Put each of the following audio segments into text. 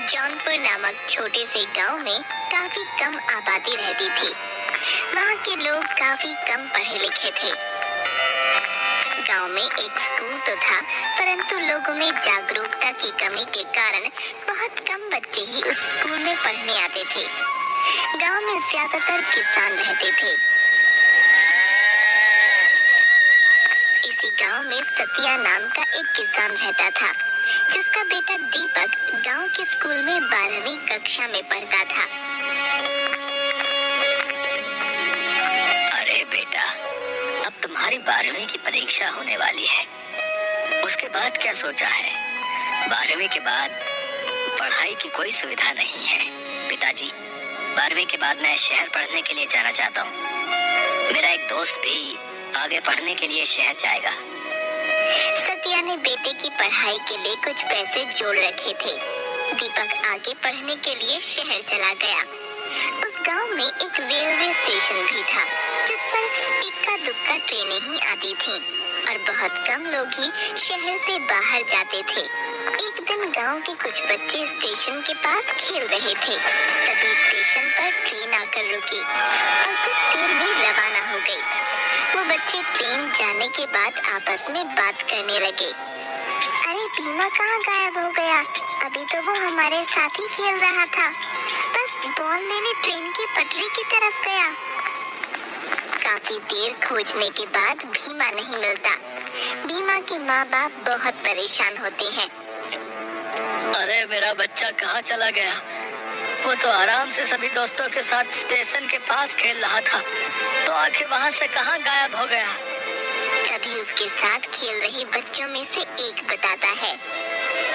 जौनपुर नामक छोटे से गांव में काफी कम आबादी रहती थी। वहाँ के लोग काफी कम पढ़े लिखे थे। गांव में एक स्कूल तो था, परंतु लोगों में जागरूकता की कमी के कारण बहुत कम बच्चे ही उस स्कूल में पढ़ने आते थे। गांव में ज्यादातर किसान रहते थे। इसी गांव में सतिया नाम का एक किसान रहता था, जिसका बेटा दीपक गांव के स्कूल में 12वीं कक्षा में पढ़ता था। अरे बेटा, अब तुम्हारी 12वीं की परीक्षा होने वाली है। उसके बाद क्या सोचा है? 12वीं के बाद पढ़ाई की कोई सुविधा नहीं है। पिताजी, 12वीं के बाद मैं शहर पढ़ने के लिए जाना चाहता हूँ। मेरा एक दोस्त भी आगे पढ़ने के लिए शहर जाएगा। सतिया ने बेटे की पढ़ाई के लिए कुछ पैसे जोड़ रखे थे। दीपक आगे पढ़ने के लिए शहर चला गया। उस गांव में एक रेलवे स्टेशन भी था, जिस पर इक्का दुक्का ट्रेनें ही आती थीं और बहुत कम लोग ही शहर से बाहर जाते थे। एक दिन गांव के कुछ बच्चे स्टेशन के पास खेल रहे थे। तभी स्टेशन पर ट्रेन आकर रुकी और कुछ देर में रवाना हो गई। वो बच्चे ट्रेन जाने के बाद आपस में बात करने लगे। अरे भीमा कहाँ गायब हो गया? अभी तो वो हमारे साथ ही खेल रहा था। बस बॉल लेने ट्रेन की पटरी की तरफ गया। काफी देर खोजने के बाद भीमा नहीं मिलता। भीमा के माँ बाप बहुत परेशान होते हैं। अरे मेरा बच्चा कहाँ चला गया? वो तो आराम से सभी दोस्तों के साथ स्टेशन के पास खेल रहा था, तो आखिर वहाँ से कहाँ गायब हो गया? तभी उसके साथ खेल रहे बच्चों में से एक बताता है,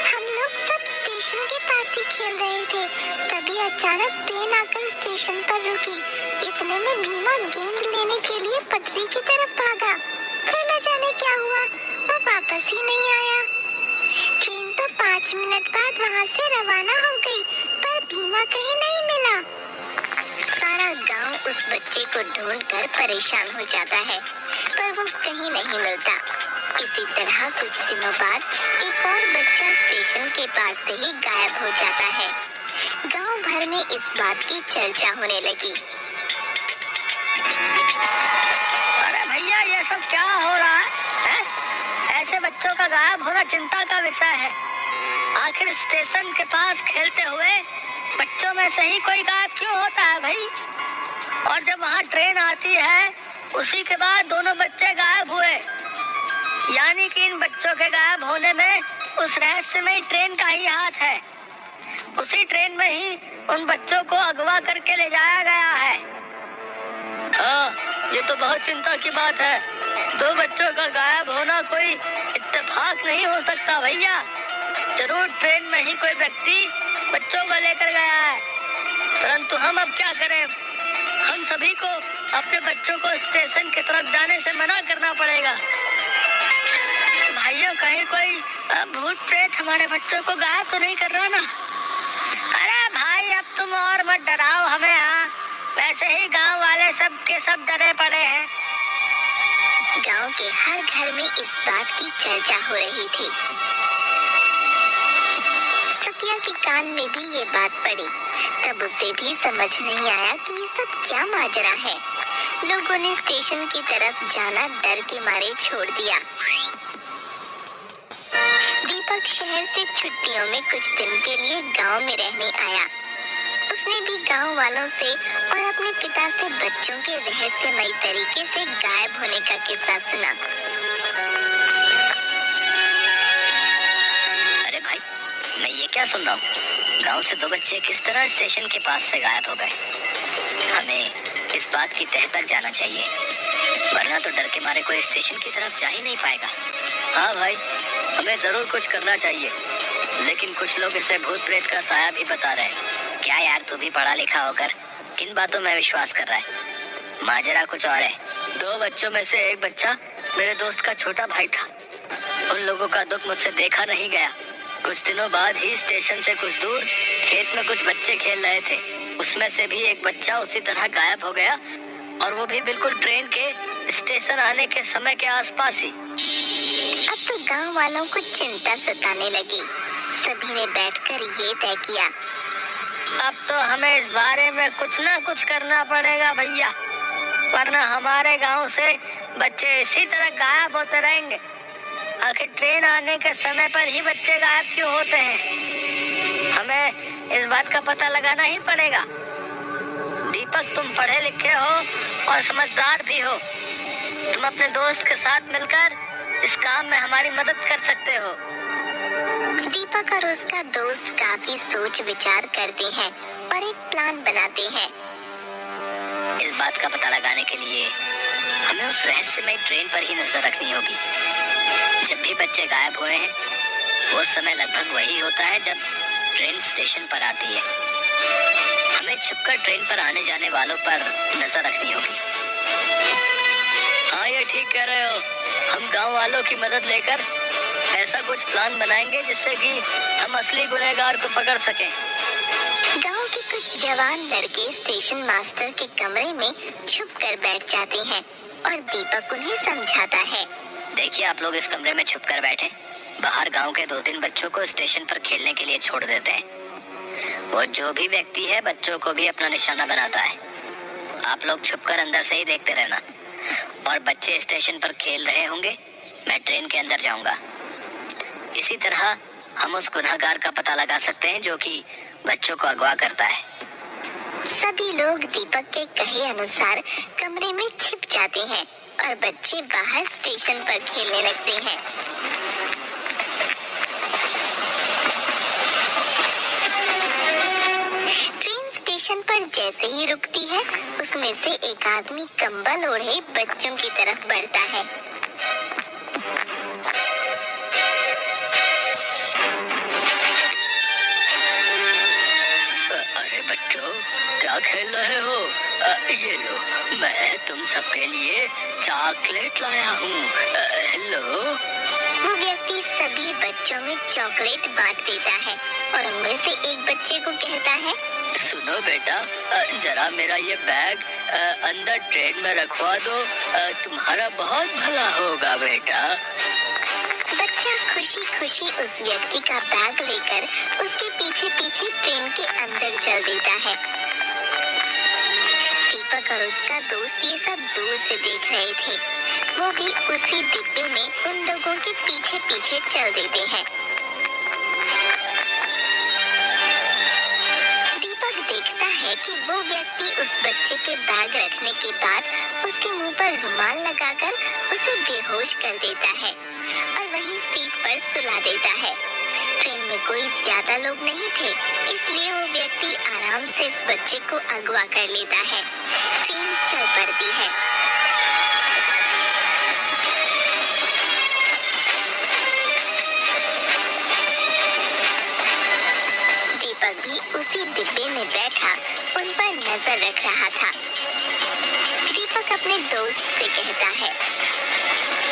हम लोग सब स्टेशन के पास ही खेल रहे थे। तभी अचानक ट्रेन आकर स्टेशन पर रुकी। इतने में भीमा गेंद लेने के लिए पटरी की तरफ भागा। फिर न जाने क्या हुआ, वो वापस ही नहीं आया। ट्रेन तो 5 मिनट बाद वहाँ से रवाना हो गई, पर भीमा कहीं नहीं मिला। सारा गांव उस बच्चे को ढूंढकर परेशान हो जाता है, पर वो कहीं नहीं मिलता। इसी तरह कुछ दिनों बाद एक और बच्चा स्टेशन के पास से ही गायब हो जाता है। गांव भर में इस बात की चर्चा होने लगी। अरे भैया, ये सब क्या हो रहा है? ऐसे बच्चों का गायब होना चिंता का विषय है। आखिर स्टेशन के पास खेलते हुए बच्चों में से ही कोई गायब क्यों होता है भाई? और जब वहाँ ट्रेन आती है, उसी के बाद दोनों बच्चे गायब हुए। यानी कि इन बच्चों के गायब होने में उस रहस्यमयी ट्रेन का ही हाथ है। उसी ट्रेन में ही उन बच्चों को अगवा करके ले जाया गया है। हाँ, ये तो बहुत चिंता की बात है। 2 बच्चों का गायब होना कोई इत्तेफाक नहीं हो सकता भैया। जरूर ट्रेन में ही कोई व्यक्ति बच्चों को लेकर गया है। परंतु हम अब क्या करें? हम सभी को अपने बच्चों को स्टेशन की तरफ जाने से मना करना पड़ेगा। भाइयों, कहीं कोई भूत प्रेत हमारे बच्चों को गायब तो नहीं कर रहा ना? अरे भाई, अब तुम और मत डराओ हमें। हाँ, वैसे ही गांव वाले सब के सब डरे पड़े हैं। गांव के हर घर में इस बात की चर्चा हो रही थी। सतिया के कान में भी ये बात पड़ी। तब उसे भी समझ नहीं आया कि ये सब क्या माजरा है। लोगों ने स्टेशन की तरफ जाना डर के मारे छोड़ दिया। दीपक शहर से छुट्टियों में कुछ दिन के लिए गांव में रहने आया। उसने भी गांव वालों से और अपने पिता से बच्चों के रहस्यमयी तरीके से गायब होने का किस्सा सुना। अरे भाई, मैं ये क्या सुन रहा हूँ? गांव से 2 बच्चे किस तरह स्टेशन के पास से गायब हो गए? हमें इस बात की तह तक जाना चाहिए, वरना तो डर के मारे कोई स्टेशन की तरफ जा ही नहीं पाएगा। हाँ भाई, हमें जरूर कुछ करना चाहिए, लेकिन कुछ लोग इसे भूत प्रेत का साया भी बता रहे हैं। क्या यार, तू भी पढ़ा लिखा होकर किन बातों में विश्वास कर रहा है? माजरा कुछ और है। 2 बच्चों में से एक बच्चा मेरे दोस्त का छोटा भाई था। उन लोगों का दुख मुझसे देखा नहीं गया। कुछ दिनों बाद ही स्टेशन से कुछ दूर खेत में कुछ बच्चे खेल रहे थे। उसमें से भी एक बच्चा उसी तरह गायब हो गया, और वो भी बिल्कुल ट्रेन के स्टेशन आने के समय के आसपास ही। अब तो गांव वालों को चिंता सताने लगी। सभी ने बैठकर ये तय किया। अब तो हमें इस बारे में कुछ ना कुछ करना पड़ेगा भैया, वरना हमारे गांव से बच्चे इसी तरह गायब होते रहेंगे। आखिर ट्रेन आने के समय पर ही बच्चे गायब क्यों होते हैं? हमें इस बात का पता लगाना ही पड़ेगा। दीपक, तुम पढ़े लिखे हो और समझदार भी हो, तुम अपने दोस्त के साथ मिलकर इस काम में हमारी मदद कर सकते हो। दीपक और उसका दोस्त काफी सोच विचार करते हैं और एक प्लान बनाते हैं। इस बात का पता लगाने के लिए हमें उस रहस्यमय ट्रेन पर ही नजर रखनी होगी। जब भी बच्चे गायब हुए हैं, वो समय लगभग वही होता है जब ट्रेन स्टेशन पर आती है। हमें छुपकर ट्रेन पर आने जाने वालों पर नजर रखनी होगी। हाँ, ये ठीक कह रहे हो। हम गांव वालों की मदद लेकर ऐसा कुछ प्लान बनाएंगे जिससे कि हम असली गुनहगार को पकड़ सकें। गांव के कुछ जवान लड़के स्टेशन मास्टर के कमरे में छुप कर बैठ जाते हैं और दीपक उन्हें समझाता है। देखिए, आप लोग इस कमरे में छुप कर बैठे, बाहर गांव के 2-3 बच्चों को स्टेशन पर खेलने के लिए छोड़ देते हैं। वो जो भी व्यक्ति है, बच्चों को भी अपना निशाना बनाता है। आप लोग छुपकर अंदर से ही देखते रहना, और बच्चे स्टेशन पर खेल रहे होंगे, मैं ट्रेन के अंदर जाऊंगा। इसी तरह हम उस गुनहगार का पता लगा सकते हैं जो कि बच्चों को अगवा करता है। सभी लोग दीपक के कहे अनुसार कमरे में छिप जाते हैं और बच्चे बाहर स्टेशन पर खेलने लगते हैं। ट्रेन स्टेशन पर जैसे ही रुकती है, उसमें से एक आदमी कंबल ओढ़े बच्चों की तरफ बढ़ता है। क्या खेल रहे हो? ये लो, मैं तुम सबके लिए चॉकलेट लाया हूँ। हेलो। वो व्यक्ति सभी बच्चों में चॉकलेट बांट देता है और उनमें से एक बच्चे को कहता है, सुनो बेटा, जरा मेरा ये बैग अंदर ट्रेन में रखवा दो, तुम्हारा बहुत भला होगा बेटा। बच्चा खुशी खुशी उस व्यक्ति का बैग लेकर उसके पीछे पीछे ट्रेन के अंदर चल देता है। दीपक और उसका दोस्त ये सब दूर से देख रहे थे। वो भी उसी डिब्बे में उन लोगों के पीछे पीछे चल देते हैं। दीपक देखता है कि वो व्यक्ति उस बच्चे के बैग रखने के बाद उसके मुंह पर रुमाल लगाकर उसे बेहोश कर देता है और वहीं सीट पर सुला देता है। ट्रेन में कोई ज्यादा लोग नहीं थे, इसलिए वो व्यक्ति आराम से इस बच्चे को अगवा कर लेता है। ट्रेन चल पड़ती है। दीपक भी उसी डिब्बे में बैठा उन पर नजर रख रहा था। दीपक अपने दोस्त से कहता है,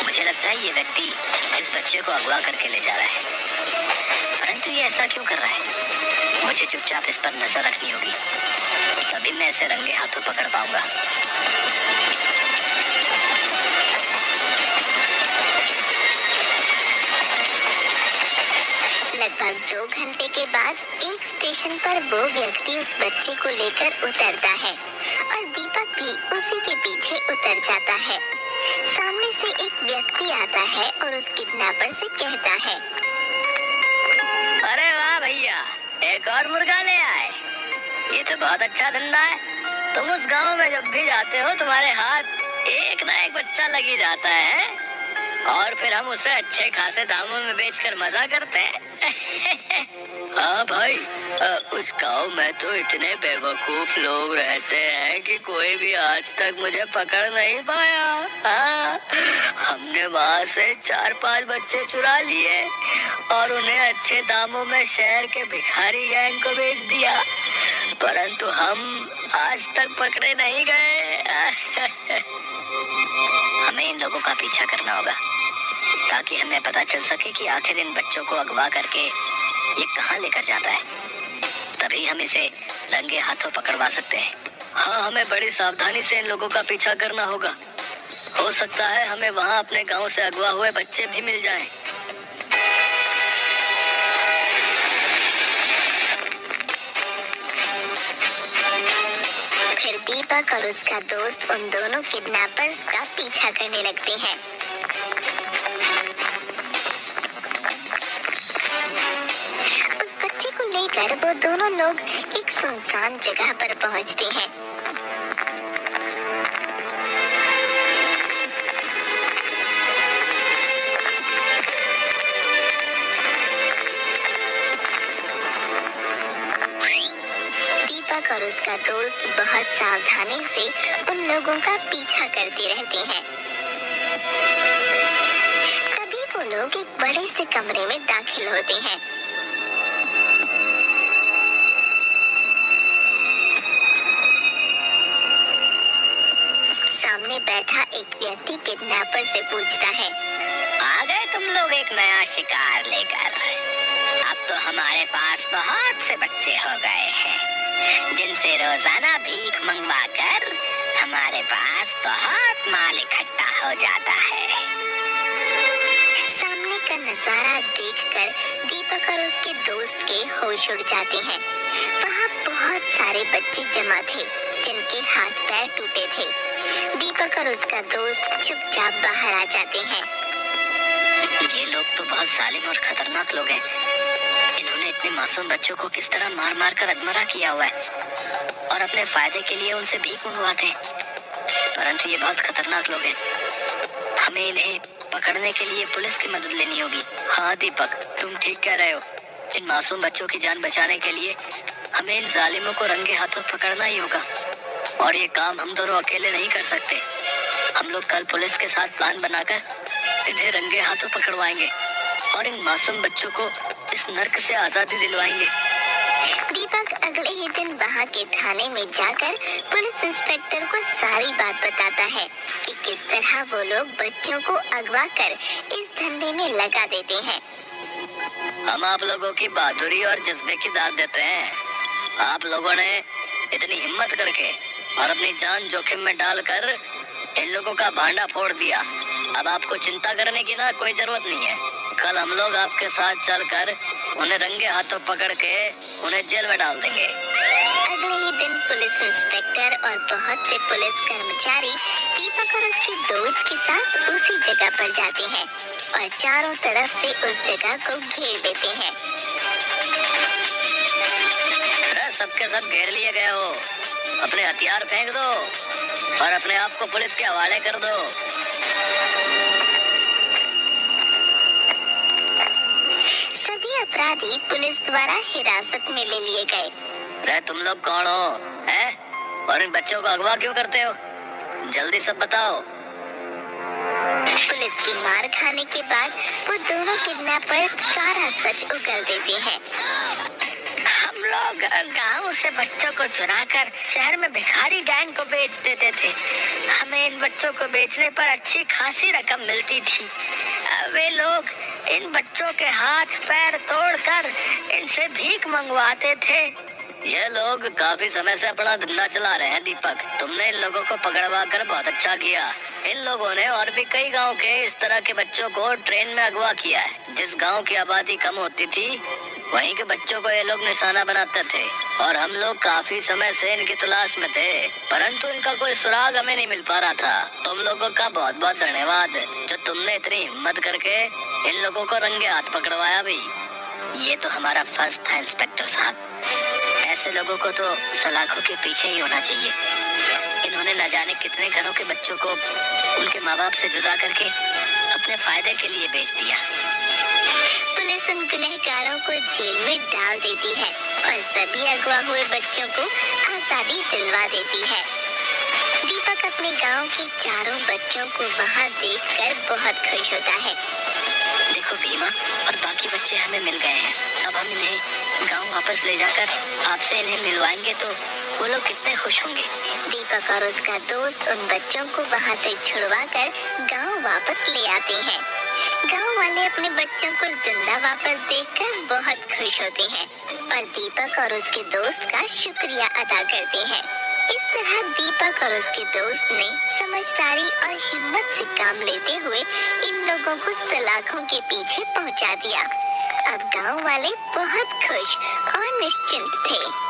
मुझे लगता है ये व्यक्ति इस बच्चे को अगवा करके ले जा रहा है, परंतु ये ऐसा क्यों कर रहा है? मुझे चुपचाप इस पर नजर रखनी होगी, तभी मैं इसे रंगे हाथों पकड़ पाऊंगा। लगभग 2 घंटे के बाद एक स्टेशन पर वो व्यक्ति उस बच्चे को लेकर उतरता है और दीपक भी उसी के पीछे उतर जाता है। सामने से एक व्यक्ति आता है और उस किडनैपर से कहता है, अरे वाह भैया, एक और मुर्गा ले आए। ये तो बहुत अच्छा धंधा है। तुम उस गांव में जब भी जाते हो, तुम्हारे हाथ एक ना एक बच्चा लग ही जाता है, और फिर हम उसे अच्छे खासे दामों में बेचकर मजा करते हैं। हाँ भाई, उस गांव में तो इतने बेवकूफ लोग रहते हैं कि कोई भी आज तक मुझे पकड़ नहीं पाया। हाँ, हमने वहाँ से 4-5 बच्चे चुरा लिए और उन्हें अच्छे दामों में शहर के भिखारी गैंग को बेच दिया, परंतु हम आज तक पकड़े नहीं गए। हमें इन लोगों का पीछा करना होगा ताकि हमें पता चल सके कि आखिर इन बच्चों को अगवा करके ये कहाँ लेकर जाता है, तभी हम इसे रंगे हाथों पकड़वा सकते हैं। हाँ, हमें बड़ी सावधानी से इन लोगों का पीछा करना होगा। हो सकता है हमें वहाँ अपने गांव से अगवा हुए बच्चे भी मिल जाएं। दीपक और उसका दोस्त उन दोनों किडनैपर्स का पीछा करने लगते हैं। उस बच्चे को लेकर वो दोनों लोग एक सुनसान जगह पर पहुंचते हैं। दीपक और उसका दोस्त बहुत सावधानी से उन लोगों का पीछा करते रहते हैं। तभी वो लोग एक बड़े से कमरे में दाखिल होते हैं। सामने बैठा एक व्यक्ति किडनैपर से पूछता है, आ गए तुम लोग एक नया शिकार लेकर। अब तो हमारे पास बहुत से बच्चे हो गए हैं जिनसे रोजाना भीख मंगवा कर हमारे पास बहुत माल इकट्ठा हो जाता है। सामने का नजारा देखकर दीपक और उसके दोस्त के होश उड़ जाते हैं। वहाँ बहुत सारे बच्चे जमा थे जिनके हाथ पैर टूटे थे। दीपक और उसका दोस्त चुपचाप बाहर आ जाते हैं। ये लोग तो बहुत जालिम और खतरनाक लोग हैं। इन्होंने इतने मासूम बच्चों को किस तरह मार मार कर अधमरा किया हुआ है और अपने फायदे के लिए उनसे भीख मंगवाते हैं। परंतु ये बहुत खतरनाक लोग हैं। हमें इन्हें पकड़ने के लिए पुलिस की मदद लेनी होगी। हाँ दीपक, तुम ठीक कह रहे हो। इन मासूम बच्चों की जान बचाने के लिए हमें इन जालिमों को रंगे हाथों पकड़ना ही होगा। और ये काम हम दोनों अकेले नहीं कर सकते। हम लोग कल पुलिस के साथ प्लान बनाकर इन्हें रंगे हाथों पकड़वाएंगे और इन मासूम बच्चों को इस नर्क से आजादी दिलवाएंगे। दीपक अगले ही दिन वहाँ के थाने में जाकर पुलिस इंस्पेक्टर को सारी बात बताता है कि किस तरह वो लोग बच्चों को अगवा कर इस धंधे में लगा देते हैं। हम आप लोगों की बहादुरी और जज्बे की दाद देते हैं। आप लोगों ने इतनी हिम्मत करके और अपनी जान जोखिम में डालकर इन लोगों का भांडा फोड़ दिया। अब आपको चिंता करने की ना कोई जरूरत नहीं है। कल हम लोग आपके साथ चलकर उन्हें रंगे हाथों पकड़ के उन्हें जेल में डाल देंगे। अगले ही दिन पुलिस इंस्पेक्टर और बहुत से पुलिस कर्मचारी दीपक और उसके दोस्त के साथ उसी जगह पर जाते हैं और चारों तरफ से उस जगह को घेर देते हैं। सबके सब घेर लिए गए हो। अपने हथियार फेंक दो और अपने आप को पुलिस के हवाले कर दो। सभी अपराधी पुलिस द्वारा हिरासत में ले लिए गए। अरे तुम लोग कौन हो हैं? और इन बच्चों को अगवा क्यों करते हो? जल्दी सब बताओ। पुलिस की मार खाने के बाद वो दोनों किडनैपर सारा सच उगल देते हैं। हम लोग गांव से बच्चों को चुराकर शहर में भिखारी गैंग को बेच देते थे। हमें इन बच्चों को बेचने पर अच्छी खासी रकम मिलती थी। वे लोग इन बच्चों के हाथ पैर तोड़कर इनसे भीख मंगवाते थे। ये लोग काफी समय से अपना धंधा चला रहे हैं दीपक। तुमने इन लोगों को पकड़वा कर बहुत अच्छा किया। इन लोगों ने और भी कई गांव के इस तरह के बच्चों को ट्रेन में अगवा किया है। जिस गांव की आबादी कम होती थी वहीं के बच्चों को ये लोग निशाना बनाते थे और हम लोग काफी समय से इनकी तलाश में थे, परंतु इनका कोई सुराग हमें नहीं मिल पा रहा था। तुम लोगों का बहुत बहुत धन्यवाद जो तुमने इतनी हिम्मत करके इन लोगों को रंगे हाथ पकड़वाया भी। ये तो हमारा फर्ज था इंस्पेक्टर साहब। ऐसे लोगों को तो सलाखों के पीछे ही होना चाहिए। इन्होंने न जाने कितने घरों के बच्चों को उनके माँ बाप से जुदा करके अपने फायदे के लिए बेच दिया। पुलिस उन गुनहगारों को जेल में डाल देती है और सभी अगवा हुए बच्चों को आजादी दिलवा देती है। दीपक अपने गांव के चारों बच्चों को वहां देखकर बहुत खुश होता है। देखो भीमा और बाकी बच्चे हमें मिल गए हैं। अब हम इन्हें गांव वापस ले जाकर आपसे इन्हें मिलवाएंगे तो वो लोग कितने खुश होंगे। दीपक और उसका दोस्त उन बच्चों को वहां से छुड़वा कर गाँव वापस ले आते हैं। गाँव वाले अपने बच्चों को जिंदा वापस देखकर बहुत खुश होते हैं और दीपक और उसके दोस्त का शुक्रिया अदा करते हैं। इस तरह दीपक और उसके दोस्त ने समझदारी और हिम्मत से काम लेते हुए इन लोगों को सलाखों के पीछे पहुंचा दिया। अब गांव वाले बहुत खुश और निश्चिंत थे।